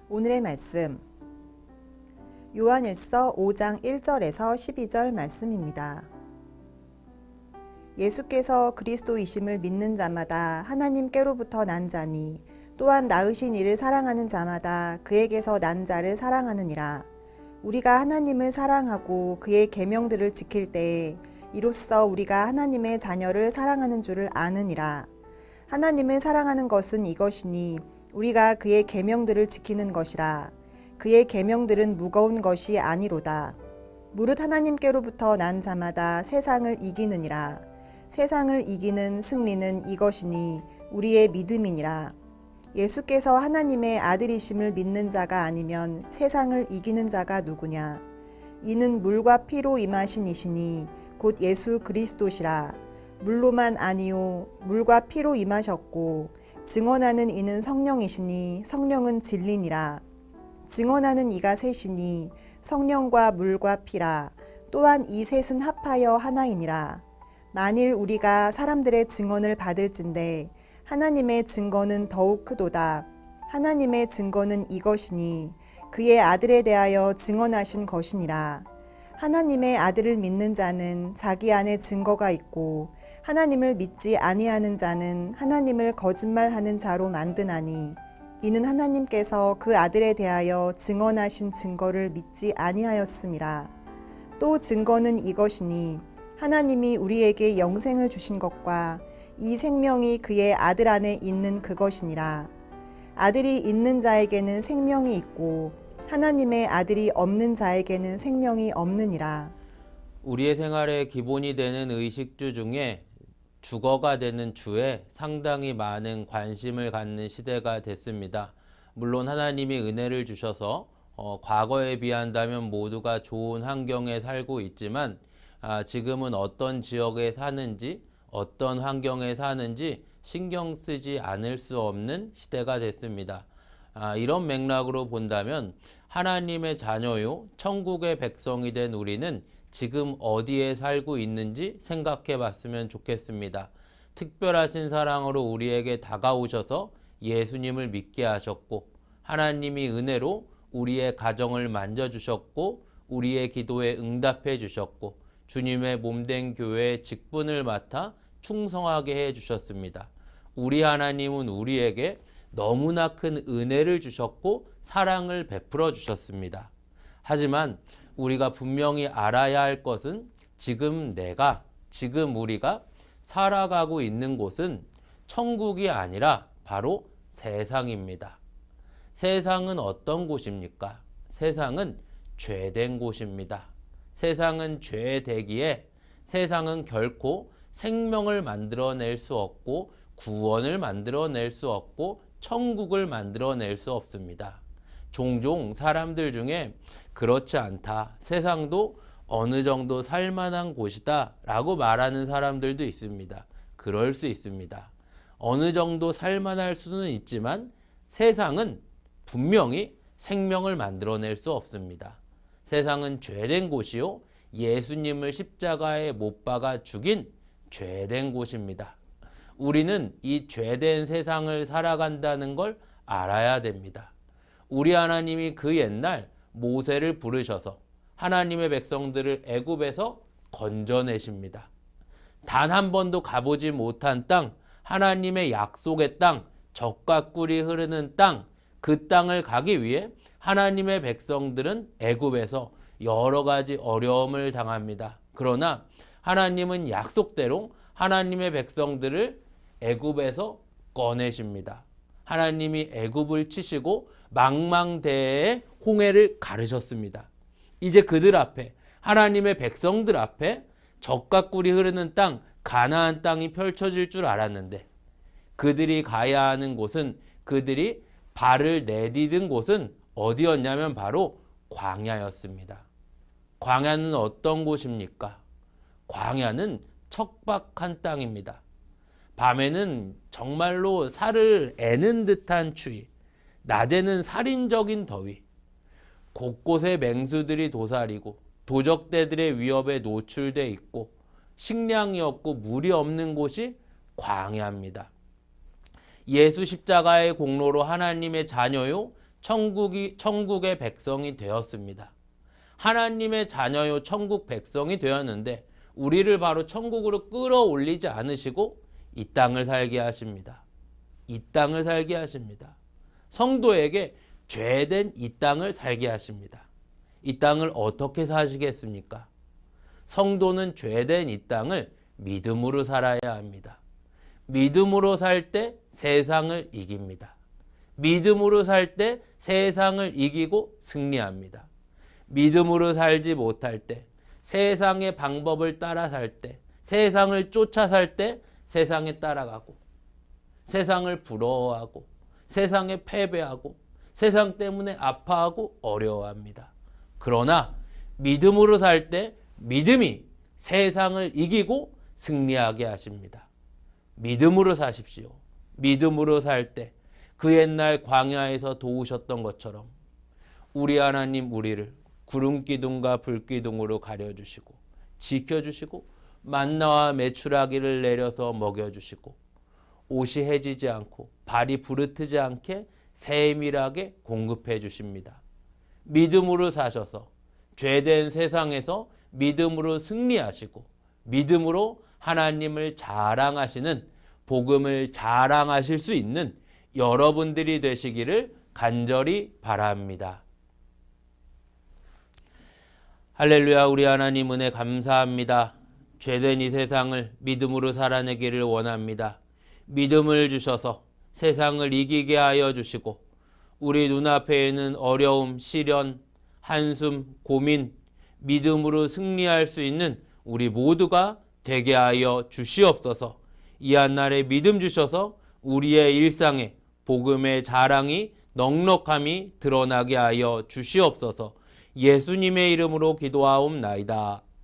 오늘의 말씀 요한일서 5장 1절에서 12절 말씀입니다. 예수께서 그리스도이심을 믿는 자마다 하나님께로부터 난 자니 또한 낳으신 이를 사랑하는 자마다 그에게서 난 자를 사랑하느니라. 우리가 하나님을 사랑하고 그의 계명들을 지킬 때에 이로써 우리가 하나님의 자녀를 사랑하는 줄을 아느니라. 하나님을 사랑하는 것은 이것이니 우리가 그의 계명들을 지키는 것이라. 그의 계명들은 무거운 것이 아니로다. 무릇 하나님께로부터 난 자마다 세상을 이기느니라. 세상을 이기는 승리는 이것이니 우리의 믿음이니라. 예수께서 하나님의 아들이심을 믿는 자가 아니면 세상을 이기는 자가 누구냐? 이는 물과 피로 임하신 이시니 곧 예수 그리스도시라. 물로만 아니요 물과 피로 임하셨고 증언하는 이는 성령이시니 성령은 진리니라. 증언하는 이가 셋이니 성령과 물과 피라. 또한 이 셋은 합하여 하나이니라. 만일 우리가 사람들의 증언을 받을진대 하나님의 증거는 더욱 크도다. 하나님의 증거는 이것이니 그의 아들에 대하여 증언하신 것이니라. 하나님의 아들을 믿는 자는 자기 안에 증거가 있고 하나님을 믿지 아니하는 자는 하나님을 거짓말하는 자로 만드나니 이는 하나님께서 그 아들에 대하여 증언하신 증거를 믿지 아니하였음이라. 또 증거는 이것이니 하나님이 우리에게 영생을 주신 것과 이 생명이 그의 아들 안에 있는 그것이니라. 아들이 있는 자에게는 생명이 있고 하나님의 아들이 없는 자에게는 생명이 없느니라. 우리의 생활의 기본이 되는 의식주 중에 주거가 되는 주에 상당히 많은 관심을 갖는 시대가 됐습니다. 물론 하나님이 은혜를 주셔서 과거에 비한다면 모두가 좋은 환경에 살고 있지만 지금은 어떤 지역에 사는지 어떤 환경에 사는지 신경 쓰지 않을 수 없는 시대가 됐습니다. 이런 맥락으로 본다면 하나님의 자녀요 천국의 백성이 된 우리는 지금 어디에 살고 있는지 생각해 봤으면 좋겠습니다. 특별하신 사랑으로 우리에게 다가오셔서 예수님을 믿게 하셨고 하나님이 은혜로 우리의 가정을 만져주셨고 우리의 기도에 응답해 주셨고 주님의 몸된 교회의 직분을 맡아 충성하게 해주셨습니다. 우리 하나님은 우리에게 너무나 큰 은혜를 주셨고 사랑을 베풀어 주셨습니다. 하지만 우리가 분명히 알아야 할 것은 지금 우리가 살아가고 있는 곳은 천국이 아니라 바로 세상입니다. 세상은 어떤 곳입니까? 세상은 죄된 곳입니다. 세상은 죄되기에 세상은 결코 생명을 만들어낼 수 없고 구원을 만들어낼 수 없고 천국을 만들어낼 수 없습니다. 종종 사람들 중에 그렇지 않다. 세상도 어느 정도 살만한 곳이다 라고 말하는 사람들도 있습니다. 그럴 수 있습니다. 어느 정도 살만할 수는 있지만 세상은 분명히 생명을 만들어낼 수 없습니다. 세상은 죄된 곳이요 예수님을 십자가에 못 박아 죽인 죄된 곳입니다. 우리는 이 죄된 세상을 살아간다는 걸 알아야 됩니다. 우리 하나님이 그 옛날 모세를 부르셔서 하나님의 백성들을 애굽에서 건져내십니다. 단 한 번도 가보지 못한 땅, 하나님의 약속의 땅, 젖과 꿀이 흐르는 땅, 그 땅을 가기 위해 하나님의 백성들은 애굽에서 여러 가지 어려움을 당합니다. 그러나 하나님은 약속대로 하나님의 백성들을 애굽에서 꺼내십니다. 하나님이 애굽을 치시고 망망대해의 홍해를 가르셨습니다. 이제 그들 앞에 하나님의 백성들 앞에 젖과 꿀이 흐르는 땅 가나안 땅이 펼쳐질 줄 알았는데 그들이 가야 하는 곳은 그들이 발을 내디딘 곳은 어디였냐면 바로 광야였습니다. 광야는 어떤 곳입니까? 광야는 척박한 땅입니다. 밤에는 정말로 살을 애는 듯한 추위, 낮에는 살인적인 더위, 곳곳에 맹수들이 도사리고 도적대들의 위협에 노출돼 있고 식량이 없고 물이 없는 곳이 광야입니다. 예수 십자가의 공로로 하나님의 자녀요 천국의 백성이 되었습니다. 하나님의 자녀요 천국 백성이 되었는데 우리를 바로 천국으로 끌어올리지 않으시고 이 땅을 살게 하십니다. 이 땅을 살게 하십니다. 성도에게 죄된 이 땅을 살게 하십니다. 이 땅을 어떻게 사시겠습니까? 성도는 죄된 이 땅을 믿음으로 살아야 합니다. 믿음으로 살 때 세상을 이깁니다. 믿음으로 살 때 세상을 이기고 승리합니다. 믿음으로 살지 못할 때, 세상의 방법을 따라 살 때, 세상을 쫓아 살 때 세상에 따라가고, 세상을 부러워하고, 세상에 패배하고, 세상 때문에 아파하고 어려워합니다. 그러나 믿음으로 살 때 믿음이 세상을 이기고 승리하게 하십니다. 믿음으로 사십시오. 믿음으로 살 때 그 옛날 광야에서 도우셨던 것처럼 우리 하나님 우리를 구름기둥과 불기둥으로 가려주시고 지켜주시고 만나와 메추라기를 내려서 먹여주시고 옷이 해지지 않고 발이 부르트지 않게 세밀하게 공급해 주십니다. 믿음으로 사셔서 죄된 세상에서 믿음으로 승리하시고 믿음으로 하나님을 자랑하시는 복음을 자랑하실 수 있는 여러분들이 되시기를 간절히 바랍니다. 할렐루야. 우리 하나님 은혜 감사합니다. 죄된 이 세상을 믿음으로 살아내기를 원합니다. 믿음을 주셔서 세상을 이기게 하여 주시고 우리 눈앞에 있는 어려움, 시련, 한숨, 고민, 믿음으로 승리할 수 있는 우리 모두가 되게 하여 주시옵소서. 이 한날에 믿음 주셔서 우리의 일상에 복음의 자랑이 넉넉함이 드러나게 하여 주시옵소서. 예수님의 이름으로 기도하옵나이다.